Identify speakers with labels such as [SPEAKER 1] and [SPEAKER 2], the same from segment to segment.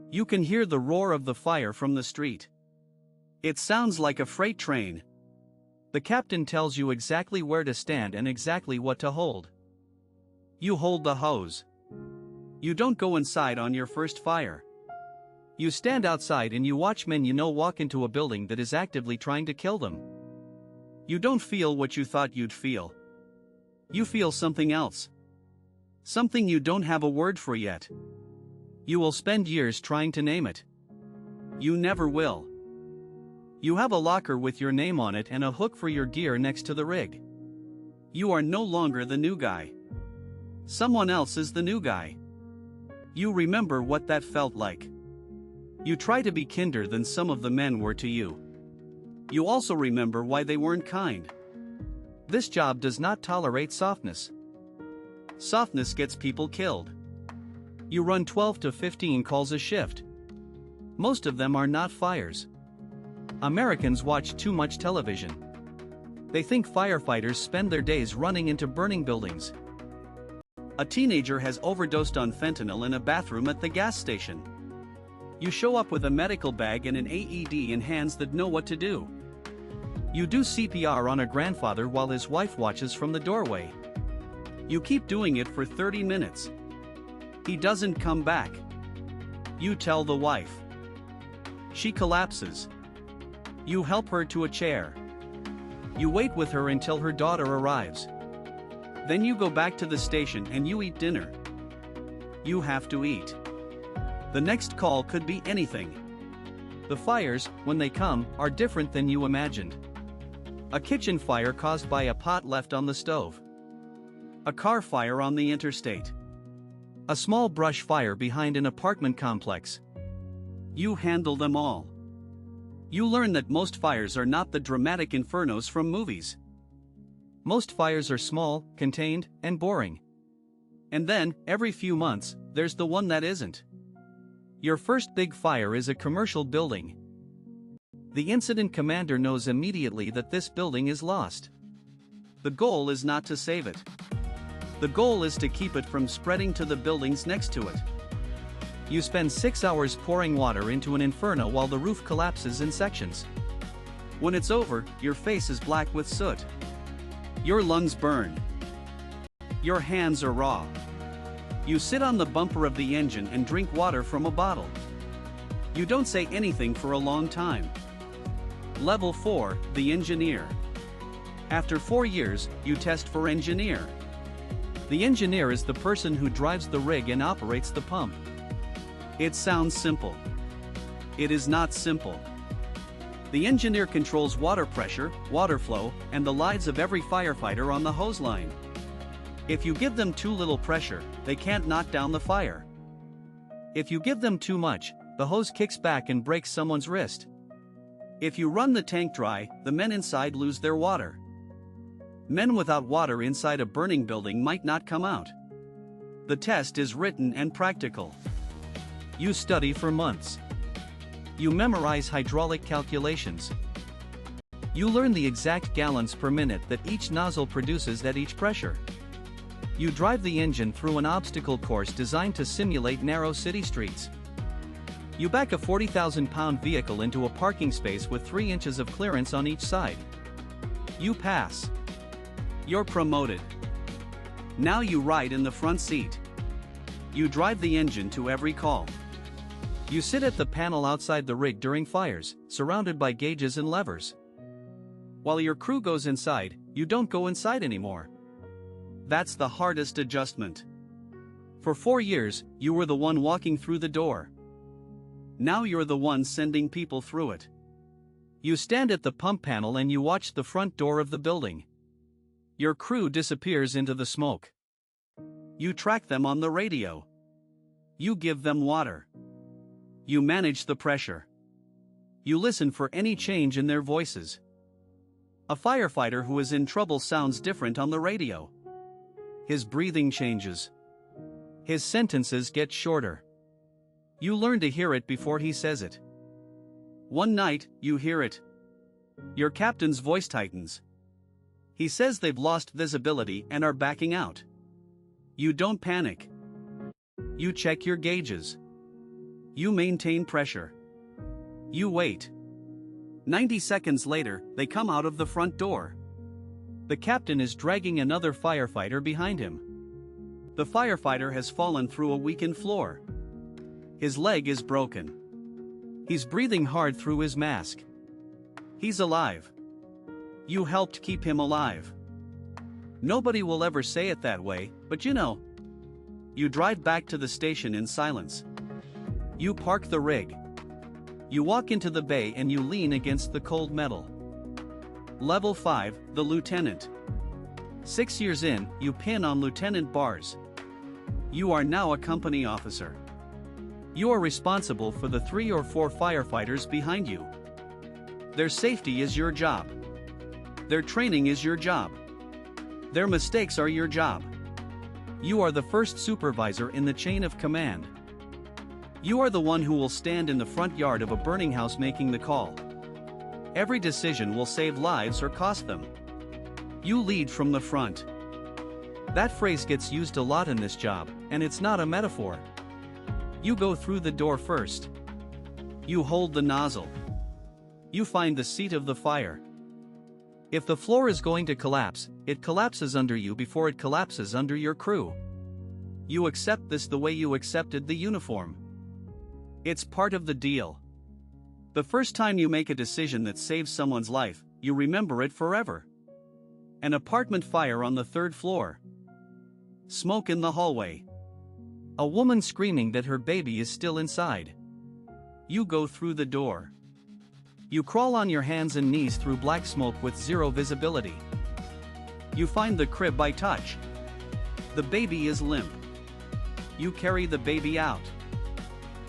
[SPEAKER 1] You can hear the roar of the fire from the street. It sounds like a freight train. The captain tells you exactly where to stand and exactly what to hold. You hold the hose. You don't go inside on your first fire. You stand outside and you watch men you know walk into a building that is actively trying to kill them. You don't feel what you thought you'd feel. You feel something else. Something you don't have a word for yet. You will spend years trying to name it. You never will. You have a locker with your name on it and a hook for your gear next to the rig. You are no longer the new guy. Someone else is the new guy. You remember what that felt like. You try to be kinder than some of the men were to you. You also remember why they weren't kind. This job does not tolerate softness. Softness gets people killed. You run 12 to 15 calls a shift. Most of them are not fires. Americans watch too much television. They think firefighters spend their days running into burning buildings. A teenager has overdosed on fentanyl in a bathroom at the gas station. You show up with a medical bag and an AED in hands that know what to do. You do CPR on a grandfather while his wife watches from the doorway. You keep doing it for 30 minutes. He doesn't come back. You tell the wife. She collapses. You help her to a chair. You wait with her until her daughter arrives. Then you go back to the station and you eat dinner. You have to eat. The next call could be anything. The fires, when they come, are different than you imagined. A kitchen fire caused by a pot left on the stove. A car fire on the interstate. A small brush fire behind an apartment complex. You handle them all. You learn that most fires are not the dramatic infernos from movies. Most fires are small, contained, and boring. And then, every few months, there's the one that isn't. Your first big fire is a commercial building. The incident commander knows immediately that this building is lost. The goal is not to save it. The goal is to keep it from spreading to the buildings next to it. You spend 6 hours pouring water into an inferno while the roof collapses in sections. When it's over, your face is black with soot. Your lungs burn. Your hands are raw. You sit on the bumper of the engine and drink water from a bottle. You don't say anything for a long time. Level 4, the engineer. After 4 years, you test for engineer. The engineer is the person who drives the rig and operates the pump. It sounds simple. It is not simple. The engineer controls water pressure, water flow, and the lives of every firefighter on the hose line. If you give them too little pressure, they can't knock down the fire. If you give them too much, the hose kicks back and breaks someone's wrist. If you run the tank dry, the men inside lose their water. Men without water inside a burning building might not come out. The test is written and practical. You study for months. You memorize hydraulic calculations. You learn the exact gallons per minute that each nozzle produces at each pressure. You drive the engine through an obstacle course designed to simulate narrow city streets. You back a 40,000-pound vehicle into a parking space with 3 inches of clearance on each side. You pass. You're promoted. Now you ride in the front seat. You drive the engine to every call. You sit at the panel outside the rig during fires, surrounded by gauges and levers. While your crew goes inside, you don't go inside anymore. That's the hardest adjustment. For 4 years, you were the one walking through the door. Now you're the one sending people through it. You stand at the pump panel and you watch the front door of the building. Your crew disappears into the smoke. You track them on the radio. You give them water. You manage the pressure. You listen for any change in their voices. A firefighter who is in trouble sounds different on the radio. His breathing changes. His sentences get shorter. You learn to hear it before he says it. One night, you hear it. Your captain's voice tightens. He says they've lost visibility and are backing out. You don't panic. You check your gauges. You maintain pressure. You wait. 90 seconds later, they come out of the front door. The captain is dragging another firefighter behind him. The firefighter has fallen through a weakened floor. His leg is broken. He's breathing hard through his mask. He's alive. You helped keep him alive. Nobody will ever say it that way, but you know. You drive back to the station in silence. You park the rig. You walk into the bay and you lean against the cold metal. Level 5, the lieutenant. 6 years in, you pin on lieutenant bars. You are now a company officer. You are responsible for the 3 or 4 firefighters behind you. Their safety is your job. Their training is your job. Their mistakes are your job. You are the first supervisor in the chain of command. You are the one who will stand in the front yard of a burning house making the call. Every decision will save lives or cost them. You lead from the front. That phrase gets used a lot in this job, and it's not a metaphor. You go through the door first. You hold the nozzle. You find the seat of the fire. If the floor is going to collapse, it collapses under you before it collapses under your crew. You accept this the way you accepted the uniform. It's part of the deal. The first time you make a decision that saves someone's life, you remember it forever. An apartment fire on the 3rd floor. Smoke in the hallway. A woman screaming that her baby is still inside. You go through the door. You crawl on your hands and knees through black smoke with zero visibility. You find the crib by touch. The baby is limp. You carry the baby out.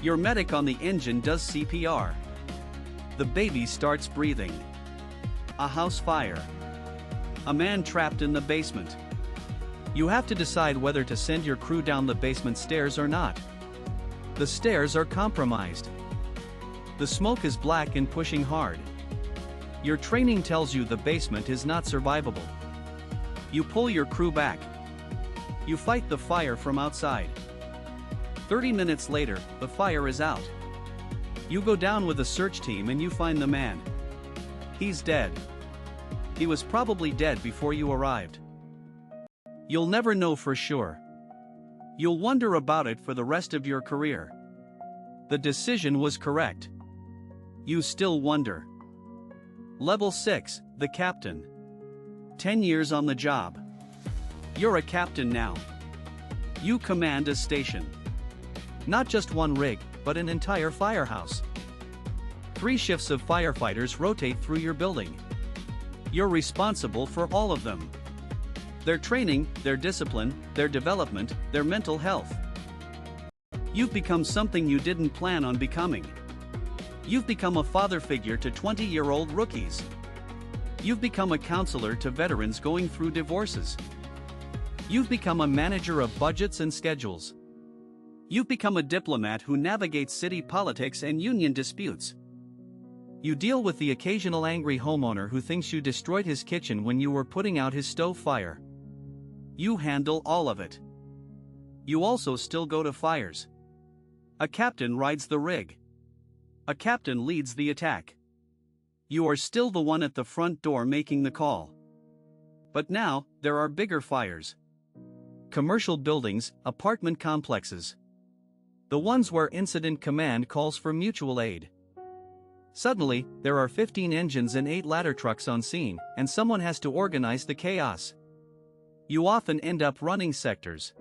[SPEAKER 1] Your medic on the engine does CPR. The baby starts breathing. A house fire. A man trapped in the basement. You have to decide whether to send your crew down the basement stairs or not. The stairs are compromised. The smoke is black and pushing hard. Your training tells you the basement is not survivable. You pull your crew back. You fight the fire from outside. 30 minutes later, the fire is out. You go down with a search team and you find the man. He's dead. He was probably dead before you arrived. You'll never know for sure. You'll wonder about it for the rest of your career. The decision was correct. You still wonder. Level 6, the captain. 10 years on the job. You're a captain now. You command a station. Not just one rig, but an entire firehouse. 3 shifts of firefighters rotate through your building. You're responsible for all of them. Their training, their discipline, their development, their mental health. You've become something you didn't plan on becoming. You've become a father figure to 20-year-old rookies. You've become a counselor to veterans going through divorces. You've become a manager of budgets and schedules. You've become a diplomat who navigates city politics and union disputes. You deal with the occasional angry homeowner who thinks you destroyed his kitchen when you were putting out his stove fire. You handle all of it. You also still go to fires. A captain rides the rig. A captain leads the attack. You are still the one at the front door making the call. But now, there are bigger fires. Commercial buildings, apartment complexes. The ones where incident command calls for mutual aid. Suddenly, there are 15 engines and 8 ladder trucks on scene, and someone has to organize the chaos. You often end up running sectors.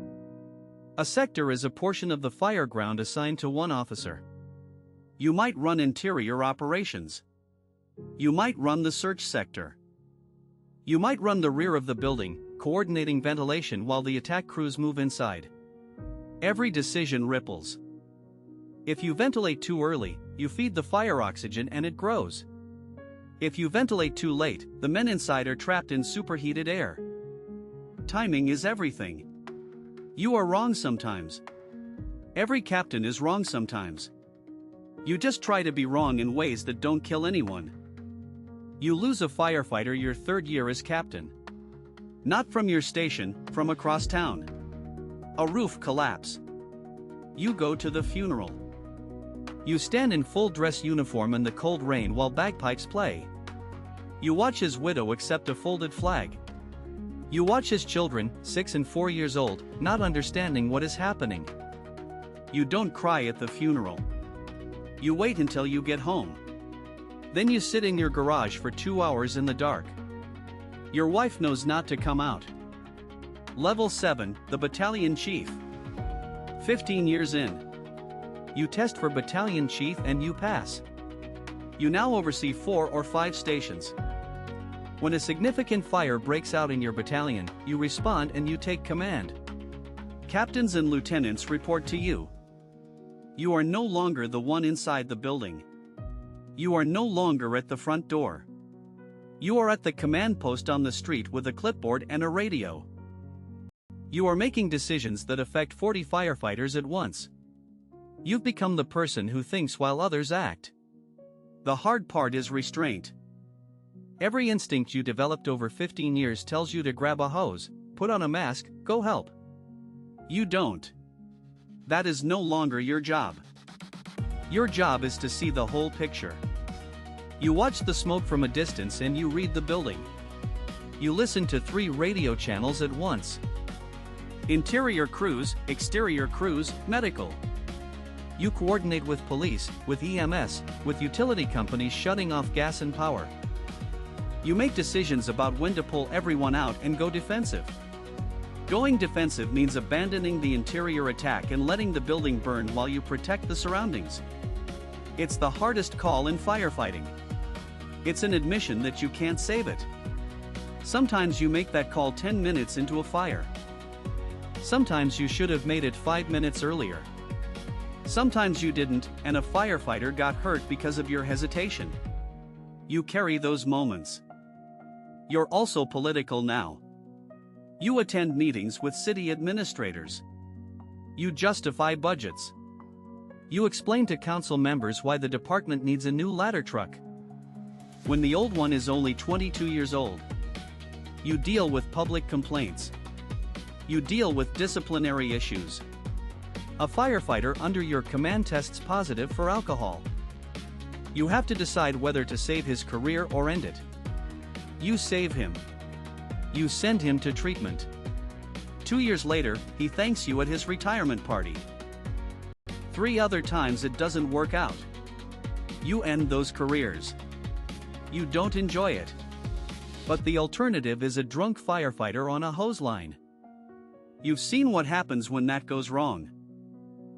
[SPEAKER 1] A sector is a portion of the fire ground assigned to one officer. You might run interior operations. You might run the search sector. You might run the rear of the building, coordinating ventilation while the attack crews move inside. Every decision ripples. If you ventilate too early, you feed the fire oxygen and it grows. If you ventilate too late, the men inside are trapped in superheated air. Timing is everything. You are wrong sometimes. Every captain is wrong sometimes. You just try to be wrong in ways that don't kill anyone. You lose a firefighter your 3rd year as captain. Not from your station, from across town. A roof collapse. You go to the funeral. You stand in full dress uniform in the cold rain while bagpipes play. You watch his widow accept a folded flag. You watch his children, 6 and 4 years old, not understanding what is happening. You don't cry at the funeral. You wait until you get home. Then you sit in your garage for 2 hours in the dark. Your wife knows not to come out. Level 7, the battalion chief. 15 years in. You test for battalion chief and you pass. You now oversee 4 or 5 stations. When a significant fire breaks out in your battalion, you respond and you take command. Captains and lieutenants report to you. You are no longer the one inside the building. You are no longer at the front door. You are at the command post on the street with a clipboard and a radio. You are making decisions that affect 40 firefighters at once. You've become the person who thinks while others act. The hard part is restraint. Every instinct you developed over 15 years tells you to grab a hose, put on a mask, go help. You don't. That is no longer your job. Your job is to see the whole picture. You watch the smoke from a distance and you read the building. You listen to 3 radio channels at once. Interior crews, exterior crews, medical. You coordinate with police, with EMS, with utility companies shutting off gas and power. You make decisions about when to pull everyone out and go defensive. Going defensive means abandoning the interior attack and letting the building burn while you protect the surroundings. It's the hardest call in firefighting. It's an admission that you can't save it. Sometimes you make that call 10 minutes into a fire. Sometimes you should have made it 5 minutes earlier. Sometimes you didn't, and a firefighter got hurt because of your hesitation. You carry those moments. You're also political now. You attend meetings with city administrators. You justify budgets. You explain to council members why the department needs a new ladder truck when the old one is only 22 years old. You deal with public complaints. You deal with disciplinary issues. A firefighter under your command tests positive for alcohol. You have to decide whether to save his career or end it. You save him. You send him to treatment. 2 years later, he thanks you at his retirement party. 3 other times it doesn't work out. You end those careers. You don't enjoy it. But the alternative is a drunk firefighter on a hose line. You've seen what happens when that goes wrong.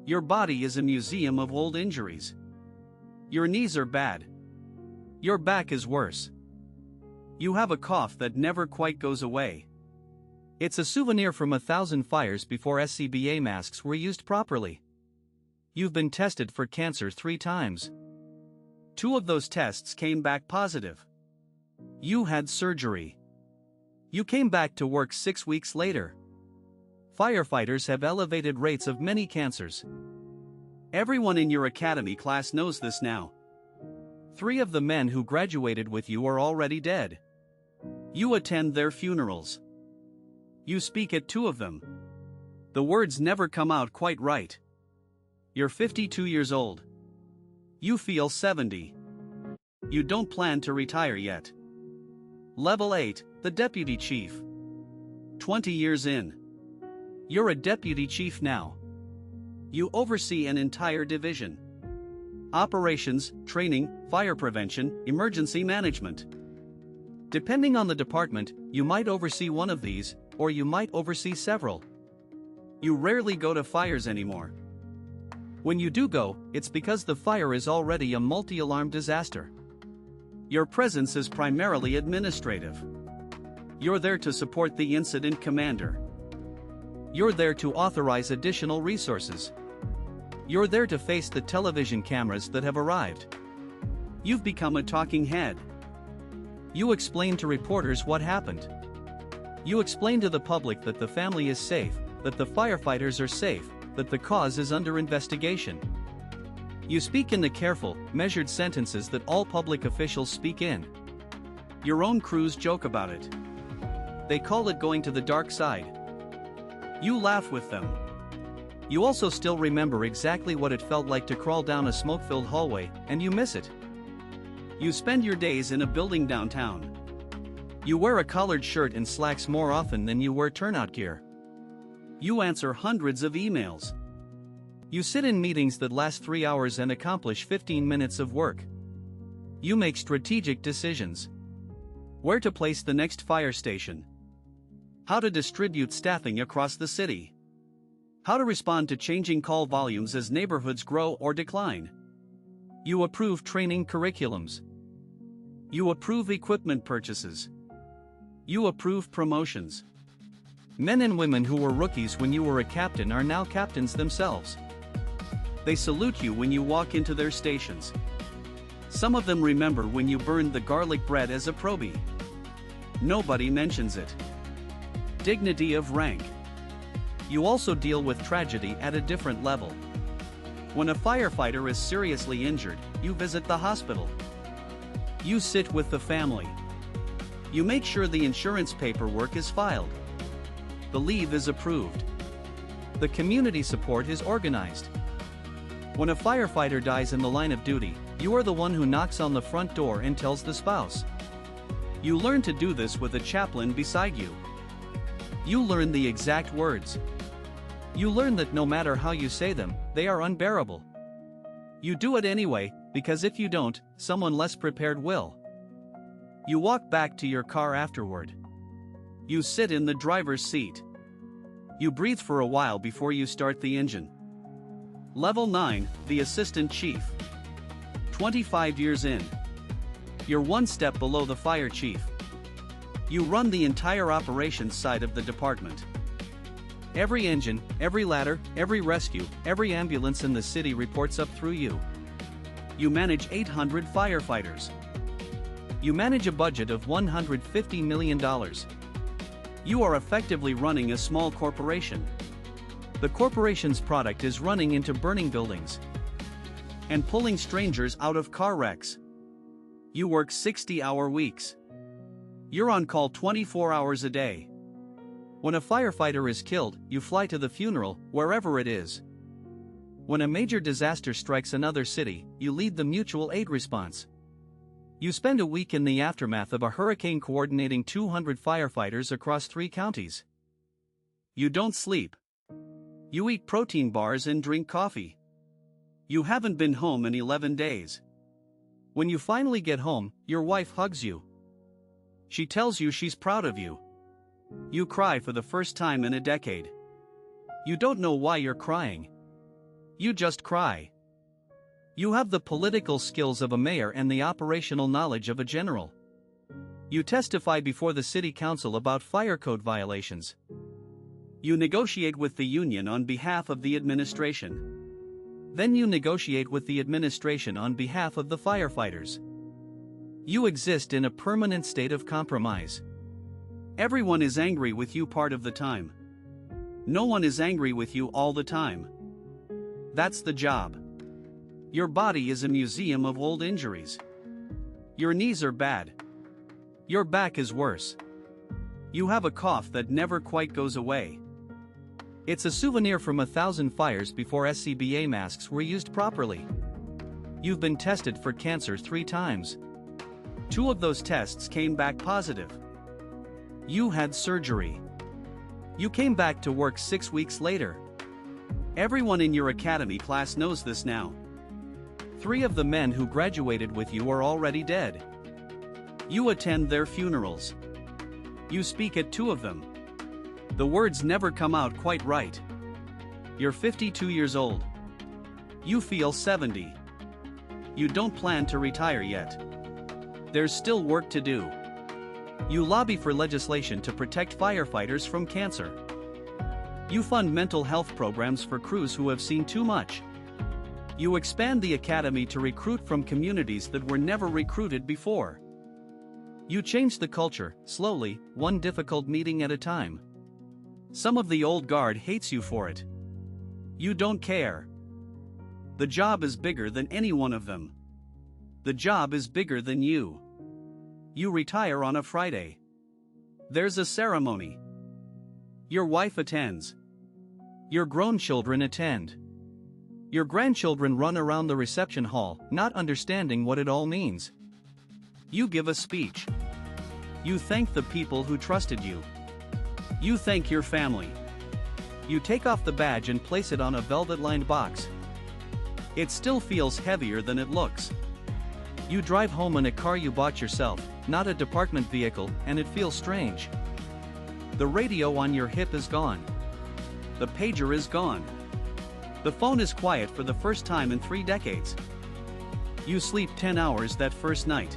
[SPEAKER 1] Your body is a museum of old injuries. Your knees are bad. Your back is worse. You have a cough that never quite goes away. It's a souvenir from 1,000 fires before SCBA masks were used properly. You've been tested for cancer 3 times. 2 of those tests came back positive. You had surgery. You came back to work 6 weeks later. Firefighters have elevated rates of many cancers. Everyone in your academy class knows this now. 3 of the men who graduated with you are already dead. You attend their funerals. You speak at 2 of them. The words never come out quite right. You're 52 years old. You feel 70. You don't plan to retire yet. Level 8, the deputy chief. 20 years in. You're a deputy chief now. You oversee an entire division. Operations, training, fire prevention, emergency management. Depending on the department, you might oversee one of these, or you might oversee several. You rarely go to fires anymore. When you do go, it's because the fire is already a multi-alarm disaster. Your presence is primarily administrative. You're there to support the incident commander. You're there to authorize additional resources. You're there to face the television cameras that have arrived. You've become a talking head. You explain to reporters what happened. You explain to the public that the family is safe, that the firefighters are safe, that the cause is under investigation. You speak in the careful, measured sentences that all public officials speak in. Your own crews joke about it. They call it going to the dark side. You laugh with them. You also still remember exactly what it felt like to crawl down a smoke-filled hallway, and you miss it. You spend your days in a building downtown. You wear a collared shirt and slacks more often than you wear turnout gear. You answer hundreds of emails. You sit in meetings that last 3 hours and accomplish 15 minutes of work. You make strategic decisions. Where to place the next fire station. How to distribute staffing across the city. How to respond to changing call volumes as neighborhoods grow or decline. You approve training curriculums. You approve equipment purchases. You approve promotions. Men and women who were rookies when you were a captain are now captains themselves. They salute you when you walk into their stations. Some of them remember when you burned the garlic bread as a probie. Nobody mentions it. Dignity of rank. You also deal with tragedy at a different level. When a firefighter is seriously injured, you visit the hospital. You sit with the family. You make sure the insurance paperwork is filed. The leave is approved. The community support is organized. When a firefighter dies in the line of duty, you are the one who knocks on the front door and tells the spouse. You learn to do this with a chaplain beside you. You learn the exact words. You learn that no matter how you say them, they are unbearable. You do it anyway, because if you don't, someone less prepared will. You walk back to your car afterward. You sit in the driver's seat. You breathe for a while before you start the engine. Level 9, the Assistant Chief. 25 years in. You're one step below the Fire Chief. You run the entire operations side of the department. Every engine, every ladder, every rescue, every ambulance in the city reports up through you. You manage 800 firefighters. You manage a budget of $150 million. You are effectively running a small corporation. The corporation's product is running into burning buildings and pulling strangers out of car wrecks. You work 60-hour weeks. You're on call 24 hours a day. When a firefighter is killed, you fly to the funeral, wherever it is. When a major disaster strikes another city, you lead the mutual aid response. You spend a week in the aftermath of a hurricane coordinating 200 firefighters across 3 counties. You don't sleep. You eat protein bars and drink coffee. You haven't been home in 11 days. When you finally get home, your wife hugs you. She tells you she's proud of you. You cry for the first time in a decade. You don't know why you're crying. You just cry. You have the political skills of a mayor and the operational knowledge of a general. You testify before the city council about fire code violations. You negotiate with the union on behalf of the administration. Then you negotiate with the administration on behalf of the firefighters. You exist in a permanent state of compromise. Everyone is angry with you part of the time. No one is angry with you all the time. That's the job. Your body is a museum of old injuries. Your knees are bad. Your back is worse. You have a cough that never quite goes away. It's a souvenir from 1,000 fires before SCBA masks were used properly. You've been tested for cancer 3 times. 2 of those tests came back positive. You had surgery. You came back to work 6 weeks later. Everyone in your academy class knows this now. 3 of the men who graduated with you are already dead. You attend their funerals. You speak at 2 of them. The words never come out quite right. You're 52 years old. You feel 70. You don't plan to retire yet. There's still work to do. You lobby for legislation to protect firefighters from cancer. You fund mental health programs for crews who have seen too much. You expand the academy to recruit from communities that were never recruited before. You change the culture, slowly, one difficult meeting at a time. Some of the old guard hates you for it. You don't care. The job is bigger than any one of them. The job is bigger than you. You retire on a Friday. There's a ceremony. Your wife attends. Your grown children attend. Your grandchildren run around the reception hall, not understanding what it all means. You give a speech. You thank the people who trusted you. You thank your family. You take off the badge and place it on a velvet-lined box. It still feels heavier than it looks. You drive home in a car you bought yourself, not a department vehicle, and it feels strange. The radio on your hip is gone. The pager is gone. The phone is quiet for the first time in 3 decades. You sleep 10 hours that first night.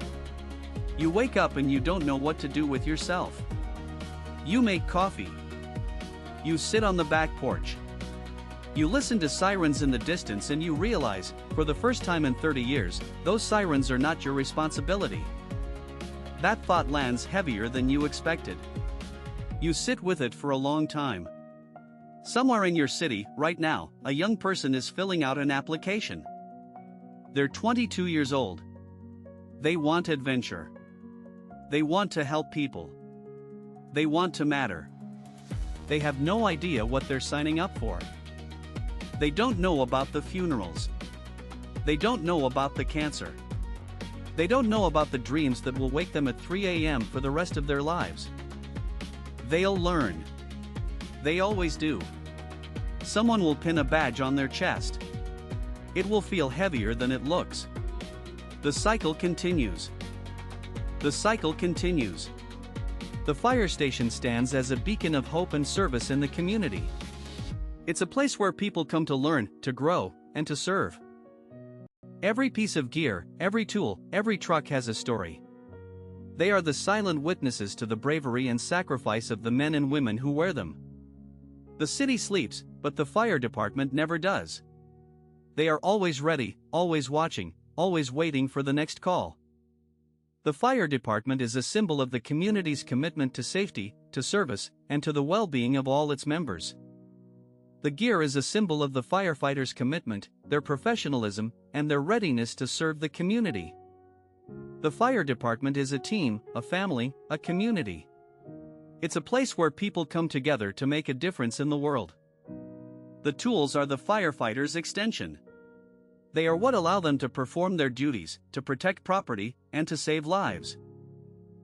[SPEAKER 1] You wake up and you don't know what to do with yourself. You make coffee. You sit on the back porch. You listen to sirens in the distance and you realize, for the first time in 30 years, those sirens are not your responsibility. That thought lands heavier than you expected. You sit with it for a long time. Somewhere in your city, right now, a young person is filling out an application. They're 22 years old. They want adventure. They want to help people. They want to matter. They have no idea what they're signing up for. They don't know about the funerals. They don't know about the cancer. They don't know about the dreams that will wake them at 3 a.m. for the rest of their lives. They'll learn. They always do. Someone will pin a badge on their chest. It will feel heavier than it looks. The cycle continues. The cycle continues. The fire station stands as a beacon of hope and service in the community. It's a place where people come to learn, to grow, and to serve. Every piece of gear, every tool, every truck has a story. They are the silent witnesses to the bravery and sacrifice of the men and women who wear them. The city sleeps, but the fire department never does. They are always ready, always watching, always waiting for the next call. The fire department is a symbol of the community's commitment to safety, to service, and to the well-being of all its members. The gear is a symbol of the firefighters' commitment, their professionalism, and their readiness to serve the community. The fire department is a team, a family, a community. It's a place where people come together to make a difference in the world. The tools are the firefighters' extension. They are what allow them to perform their duties, to protect property, and to save lives.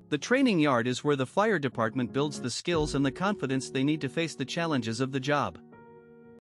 [SPEAKER 1] The training yard is where the fire department builds the skills and the confidence they need to face the challenges of the job.